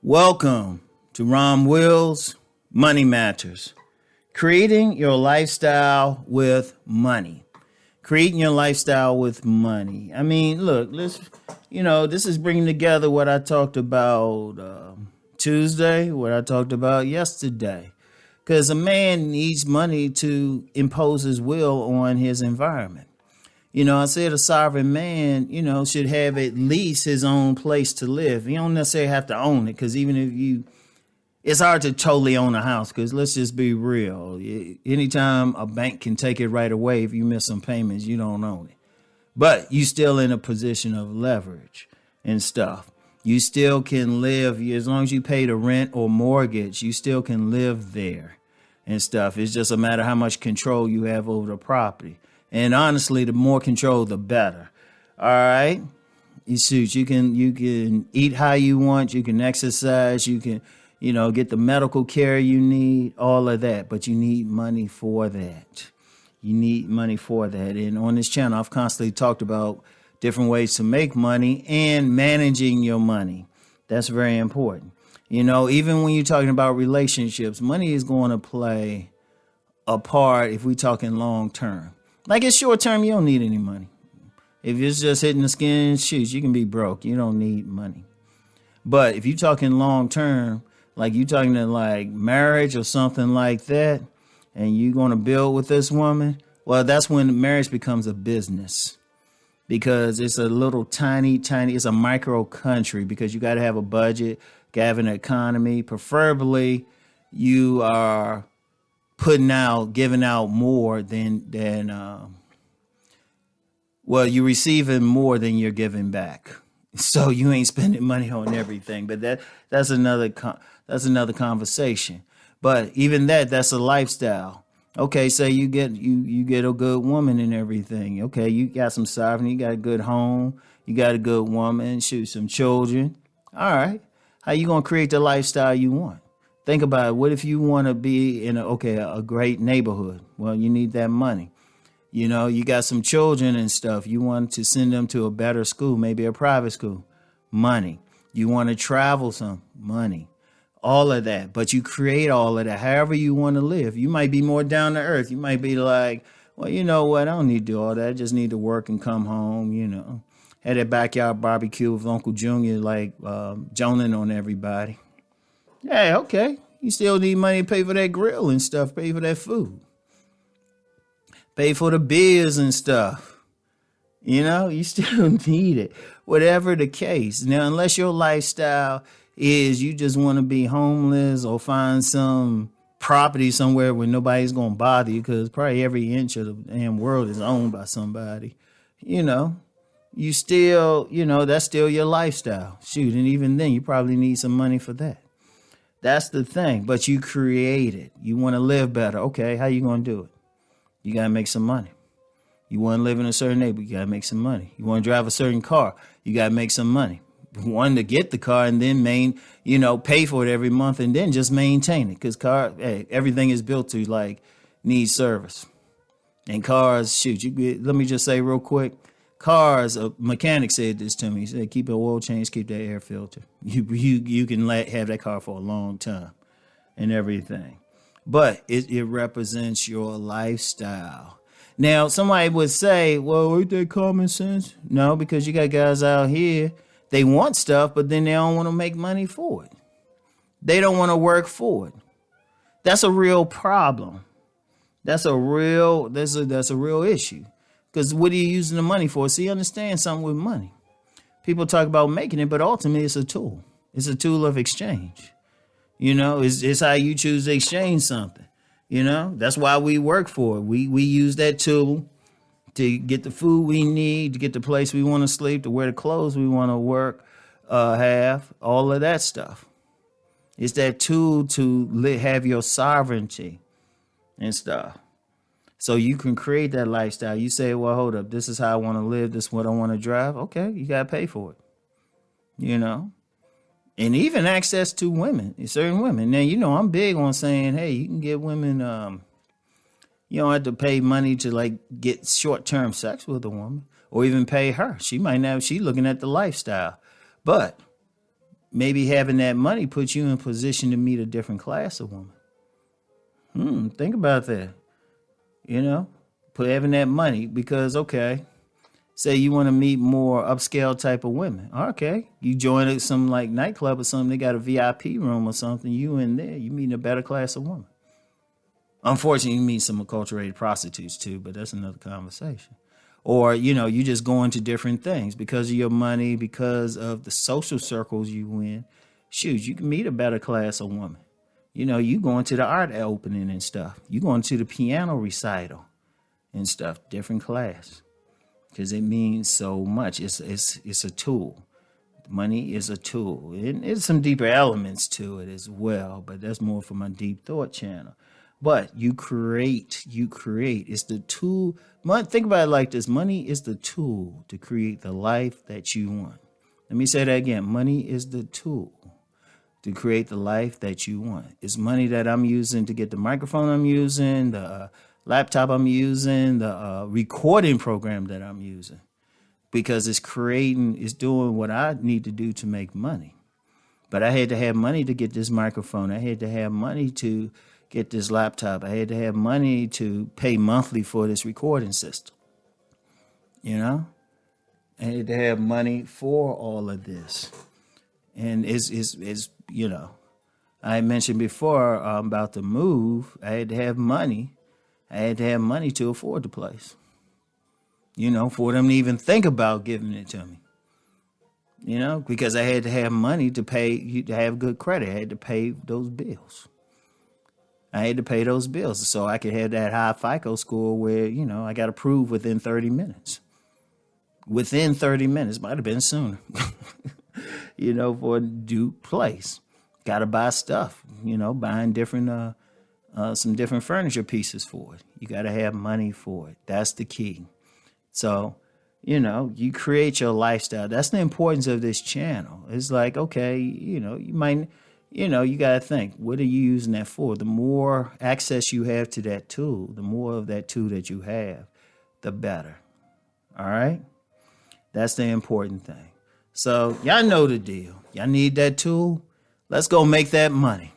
Welcome to Rom Wills, Money Matters. Creating your lifestyle with money. Creating your lifestyle with money. I mean, look, this is bringing together what I talked about Tuesday, what I talked about yesterday. Because a man needs money to impose his will on his environment. I said a sovereign man, should have at least his own place to live. You don't necessarily have to own it, because even if it's hard to totally own a house, because let's just be real. Anytime a bank can take it right away, if you miss some payments, you don't own it. But you still in a position of leverage and stuff. You still can live, as long as you pay the rent or mortgage, you still can live there and stuff. It's just a matter of how much control you have over the property. And honestly, the more control, the better. All right. You can eat how you want. You can exercise. You can, get the medical care you need, all of that. But you need money for that. You need money for that. And on this channel, I've constantly talked about different ways to make money and managing your money. That's very important. Even when you're talking about relationships, money is going to play a part if we're talking long term. Like it's short term, you don't need any money. If it's just hitting the skin and shoes, you can be broke. You don't need money. But if you're talking long term, like you're talking to like marriage or something like that, and you're going to build with this woman, well, that's when marriage becomes a business. Because it's a little tiny, it's a micro country, because you got to have a budget, got to have an economy. Preferably, you are giving out more you're receiving more than you're giving back. So you ain't spending money on everything, but that's another conversation. But even that's a lifestyle. Okay, say you get a good woman and everything. Okay, you got some sovereignty, you got a good home, you got a good woman, some children. All right, how you gonna create the lifestyle you want? Think about it. What if you want to be in a great neighborhood? Well, you need that money. You got some children and stuff. You want to send them to a better school, maybe a private school. Money. You want to travel some. Money. All of that. But you create all of that however you want to live. You might be more down to earth. You might be like, well, you know what? I don't need to do all that. I just need to work and come home, Had that backyard barbecue with Uncle Junior, like joning on everybody. Hey, okay. You still need money to pay for that grill and stuff, pay for that food. Pay for the beers and stuff. You still need it. Whatever the case. Now, unless your lifestyle is you just want to be homeless or find some property somewhere where nobody's going to bother you, because probably every inch of the damn world is owned by somebody, you still, that's still your lifestyle. Shoot, and even then, you probably need some money for that. That's the thing. But you create it. You want to live better. Okay, how you going to do it? You got to make some money. You want to live in a certain neighborhood, you got to make some money. You want to drive a certain car, you got to make some money. One, to get the car and then pay for it every month and then just maintain it. Because everything is built to need service. And cars, let me just say real quick. Cars, a mechanic said this to me. He said, keep the oil change, keep that air filter. You can have that car for a long time and everything. But it represents your lifestyle. Now, somebody would say, well, ain't that common sense? No, because you got guys out here, they want stuff, but then they don't want to make money for it. They don't want to work for it. That's a real problem. That's a real issue. Because what are you using the money for? See, understand something with money. People talk about making it, but ultimately it's a tool. It's a tool of exchange. It's how you choose to exchange something. That's why we work for it. We use that tool to get the food we need, to get the place we want to sleep, to wear the clothes we want to have, all of that stuff. It's that tool to have your sovereignty and stuff. So you can create that lifestyle. You say, well, hold up, this is how I want to live. This is what I want to drive. Okay, you got to pay for it, And even access to women, certain women. Now, I'm big on saying, hey, you can get women, you don't have to pay money to get short-term sex with a woman or even pay her. She might not, she looking at the lifestyle. But maybe having that money puts you in position to meet a different class of woman. Think about that. You know, having that money because, okay, say you want to meet more upscale type of women. Okay, you join some like nightclub or something. They got a VIP room or something. You in there, you meeting a better class of woman. Unfortunately, you meet some acculturated prostitutes too, but that's another conversation. Or, you just go into different things because of your money, because of the social circles you in. Shoot, you can meet a better class of woman. You going to the art opening and stuff. You going to the piano recital and stuff, different class. Because it means so much. It's a tool. Money is a tool. And there's some deeper elements to it as well, but that's more for my deep thought channel. But you create. It's the tool. Think about it like this. Money is the tool to create the life that you want. Let me say that again. Money is the tool to create the life that you want. It's money that I'm using to get the microphone I'm using, the laptop I'm using, the recording program that I'm using. Because it's doing what I need to do to make money. But I had to have money to get this microphone. I had to have money to get this laptop. I had to have money to pay monthly for this recording system. I had to have money for all of this. And it's I mentioned before about the move. I had to have money. I had to have money to afford the place. For them to even think about giving it to me. Because I had to have money to pay, to have good credit. I had to pay those bills. So I could have that high FICO score where, I got approved within 30 minutes. Within 30 minutes, might have been sooner, for a due place. Got to buy stuff, buying different, some different furniture pieces for it. You got to have money for it. That's the key. So, you create your lifestyle. That's the importance of this channel. It's like, okay, you might, you got to think, what are you using that for? The more access you have to that tool, the more of that tool that you have, the better. All right? That's the important thing. So y'all know the deal. Y'all need that tool. Let's go make that money.